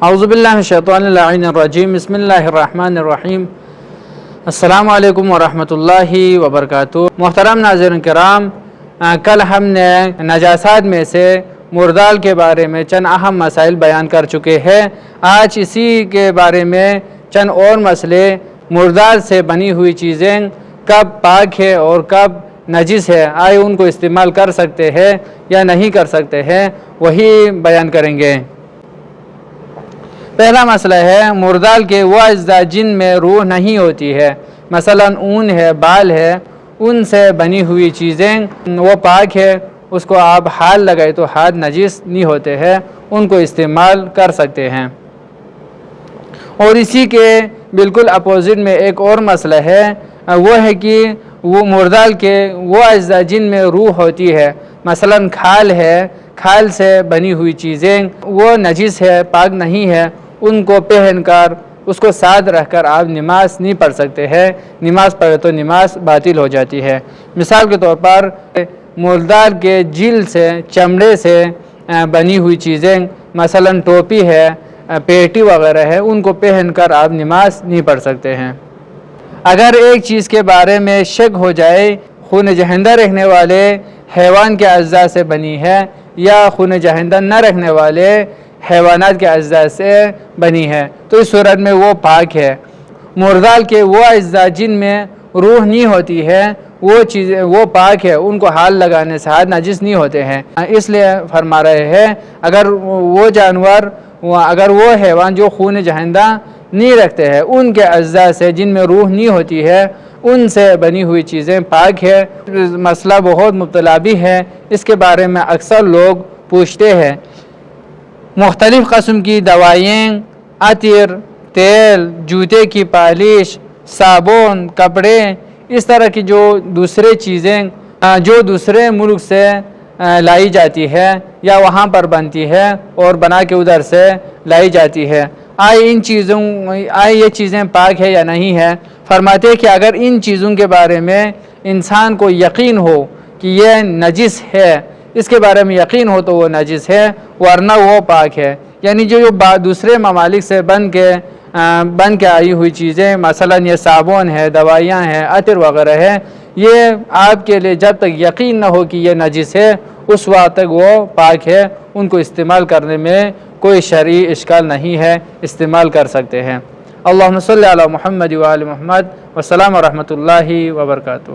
اعوذ باللہ من الشیطان اللعین الرجیم، بسم اللہ الرحمن الرحیم۔ السلام علیکم ورحمۃ اللہ وبرکاتہ۔ محترم ناظرین کرام، کل ہم نے نجاسات میں سے مردال کے بارے میں چند اہم مسائل بیان کر چکے ہیں۔ آج اسی کے بارے میں چند اور مسئلے، مردال سے بنی ہوئی چیزیں کب پاک ہے اور کب نجس ہے، آئے ان کو استعمال کر سکتے ہیں یا نہیں کر سکتے ہیں، وہی بیان کریں گے۔ پہلا مسئلہ ہے مردال کے وہ اجزاء جن میں روح نہیں ہوتی ہے، مثلا اون ہے، بال ہے، ان سے بنی ہوئی چیزیں وہ پاک ہے، اس کو آپ ہاتھ لگائے تو ہاتھ نجس نہیں ہوتے ہیں، ان کو استعمال کر سکتے ہیں۔ اور اسی کے بالکل اپوزٹ میں ایک اور مسئلہ ہے، وہ ہے کہ وہ مردال کے وہ اجزاء جن میں روح ہوتی ہے، مثلا کھال ہے، کھال سے بنی ہوئی چیزیں وہ نجس ہے، پاک نہیں ہے، ان کو پہن کر اس کو ساتھ رکھ کر آپ نماز نہیں پڑھ سکتے ہیں، نماز پڑھے تو نماز باطل ہو جاتی ہے۔ مثال کے طور پر مردال کے جلد سے، چمڑے سے بنی ہوئی چیزیں، مثلا ٹوپی ہے، پیٹی وغیرہ ہے، ان کو پہن کر آپ نماز نہیں پڑھ سکتے ہیں۔ اگر ایک چیز کے بارے میں شک ہو جائے، خون جہندہ رکھنے والے حیوان کے اجزاء سے بنی ہے یا خون جہندہ نہ رکھنے والے حیوانات کے اجزاء سے بنی ہے، تو اس صورت میں وہ پاک ہے۔ مردال کے وہ اجزاء جن میں روح نہیں ہوتی ہے، وہ چیزیں وہ پاک ہے، ان کو ہاتھ لگانے سے ہاتھ نجس نہیں ہوتے ہیں۔ اس لیے فرما رہے ہیں اگر وہ جانور، اگر وہ حیوان جو خون جہندہ نہیں رکھتے ہیں، ان کے اجزاء سے جن میں روح نہیں ہوتی ہے، ان سے بنی ہوئی چیزیں پاک ہے۔ مسئلہ بہت مبتلا بھی ہے، اس کے بارے میں اکثر لوگ پوچھتے ہیں۔ مختلف قسم کی دوائیں، عطر، تیل، جوتے کی پالش، صابن، کپڑے، اس طرح کی جو دوسرے چیزیں جو دوسرے ملک سے لائی جاتی ہے یا وہاں پر بنتی ہے اور بنا کے ادھر سے لائی جاتی ہے، آئے یہ چیزیں پاک ہے یا نہیں ہے؟ فرماتے کہ اگر ان چیزوں کے بارے میں انسان کو یقین ہو کہ یہ نجس ہے، اس کے بارے میں یقین ہو تو وہ نجس ہے، ورنہ وہ پاک ہے۔ یعنی جو دوسرے ممالک سے بن کے آئی ہوئی چیزیں، مثلا یہ صابن ہے، دوائیاں ہیں، عطر وغیرہ ہے، یہ آپ کے لیے جب تک یقین نہ ہو کہ یہ نجس ہے، اس وقت تک وہ پاک ہے، ان کو استعمال کرنے میں کوئی شرعی اشکال نہیں ہے، استعمال کر سکتے ہیں۔ اللہم صلی علی محمد و آل محمد، والسلام ورحمۃ اللہ وبرکاتہ۔